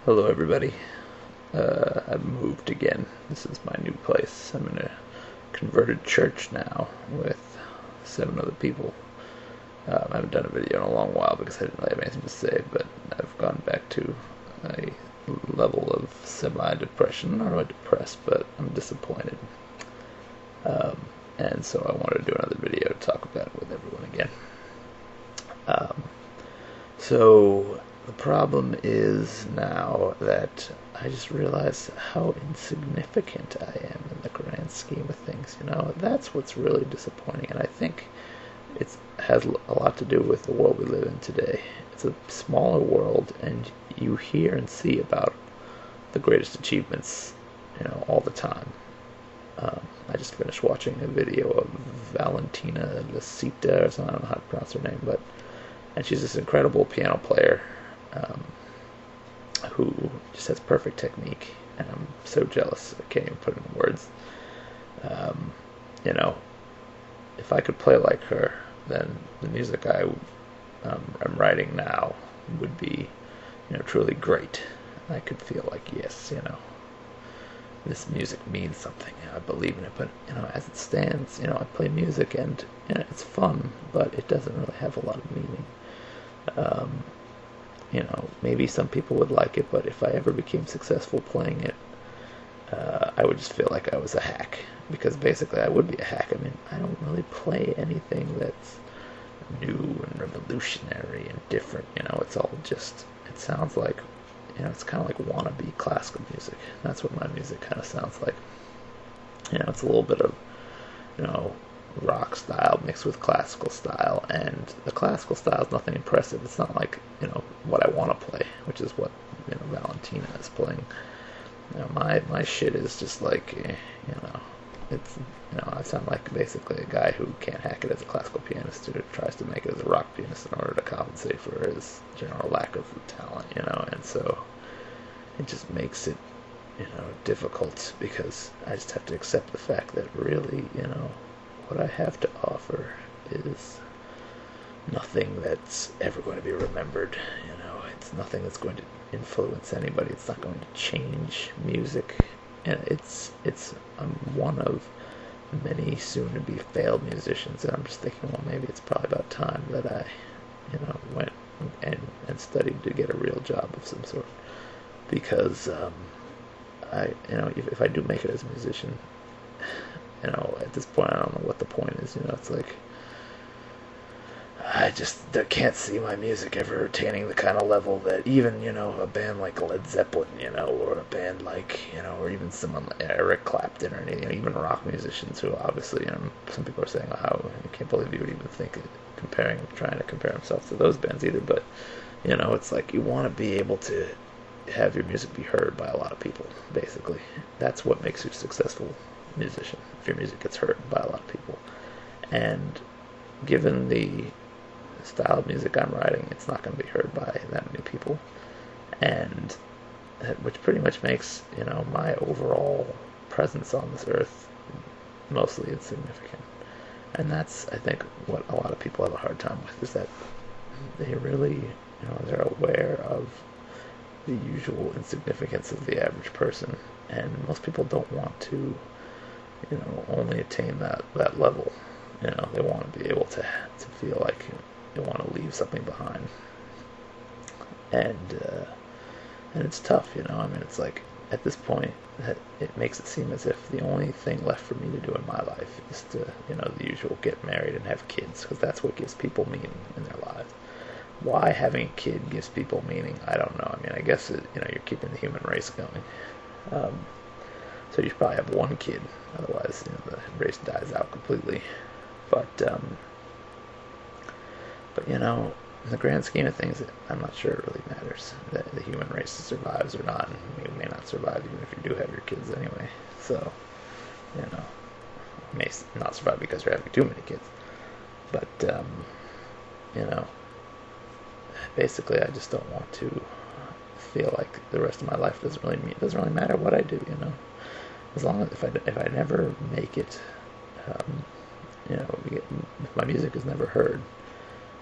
Hello, everybody. I've moved again. This is my new place. I'm in a converted church now with 7 other people. I haven't done a video in a long while because I didn't really have anything to say, but I've gone back to a level of semi-depression. Not really depressed, but I'm disappointed. Um, and so I wanted to do another video to talk about it with everyone again. Um, so the problem is now that I just realize how insignificant I am in the grand scheme of things. That's what's really disappointing, and I think it has a lot to do with the world we live in today. It's a smaller world, and you hear and see about the greatest achievements, all the time. I just finished watching a video of Valentina Lasita, or something. I don't know how to pronounce her name, and she's this incredible piano player um, who just has perfect technique, and I'm so jealous. I can't even put it in words. Um, you know, if I could play like her, then the music I'm writing now would be, truly great. I could feel like, yes, this music means something. I believe in it. But as it stands, I play music and it's fun, but it doesn't really have a lot of meaning. Um, maybe some people would like it, but if I ever became successful playing it, I would just feel like I was a hack. Because basically I would be a hack. I mean, I don't really play anything that's new and revolutionary and different. It's all just, it sounds like, it's kind of like wannabe classical music. That's what my music kind of sounds like. It's a little bit of, you know, rock style mixed with classical style, and the classical style is nothing impressive. It's not like what I want to play, which is what Valentina is playing. My shit is just like it's I sound like basically a guy who can't hack it as a classical pianist who tries to make it as a rock pianist in order to compensate for his general lack of talent, and so it just makes it difficult because I just have to accept the fact that really, what I have to offer is nothing that's ever going to be remembered. It's nothing that's going to influence anybody. It's not going to change music, and I'm one of many soon-to-be failed musicians, and I'm just thinking, well, maybe it's probably about time that I, went and studied to get a real job of some sort, because if I do make it as a musician, at this point I don't know what the point is. It's like I just can't see my music ever attaining the kind of level that even, a band like Led Zeppelin, or a band like, or even someone like Eric Clapton, or even rock musicians who obviously, some people are saying, oh, how, I can't believe you would even think of trying to compare himself to those bands either, but, it's like you want to be able to have your music be heard by a lot of people, basically. That's what makes you a successful musician, if your music gets heard by a lot of people. And given the style of music I'm writing, it's not going to be heard by that many people, and which pretty much makes my overall presence on this earth mostly insignificant. And that's, I think, what a lot of people have a hard time with, is that they really, they're aware of the usual insignificance of the average person, and most people don't want to, only attain that level. They want to be able to feel like they want to leave something behind, and it's tough. I mean, it's like at this point it makes it seem as if the only thing left for me to do in my life is to, the usual, get married and have kids, because that's what gives people meaning in their lives. Why having a kid gives people meaning, I don't know. I mean, I guess you're keeping the human race going. So you should probably have one kid, otherwise the race dies out completely. But in the grand scheme of things, I'm not sure it really matters that the human race survives or not, and you may not survive even if you do have your kids anyway. So, you may not survive because you're having too many kids. But, basically, I just don't want to feel like the rest of my life doesn't really matter what I do. As long as if I never make it, if my music is never heard,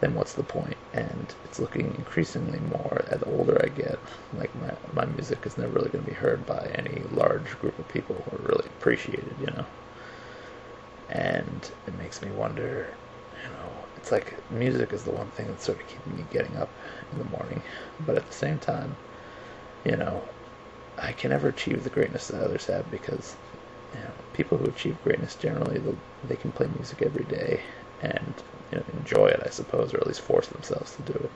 then what's the point? And it's looking increasingly more, as the older I get, like my music is never really going to be heard by any large group of people or really appreciated. And it makes me wonder, it's like music is the one thing that's sort of keeping me getting up in the morning, but at the same time, you know, I can never achieve the greatness that others have because, people who achieve greatness generally, they can play music every day and, enjoy it, I suppose, or at least force themselves to do it.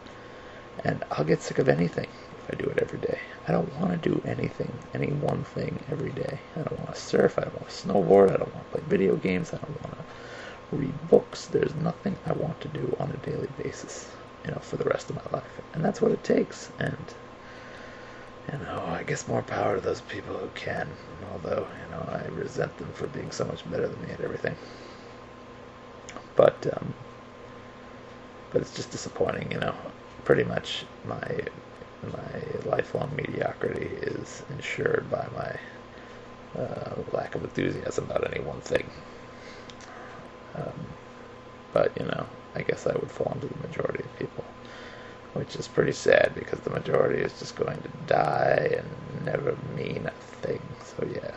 And I'll get sick of anything if I do it every day. I don't want to do anything, any one thing every day. I don't want to surf, I don't want to snowboard, I don't want to play video games, I don't want to read books. There's nothing I want to do on a daily basis, for the rest of my life. And that's what it takes. And, I guess more power to those people who can, although, I resent them for being so much better than me at everything. But it's just disappointing, Pretty much my lifelong mediocrity is ensured by my lack of enthusiasm about any one thing. But, I guess I would fall into the majority of people, which is pretty sad because the majority is just going to die and never mean a thing. So yeah.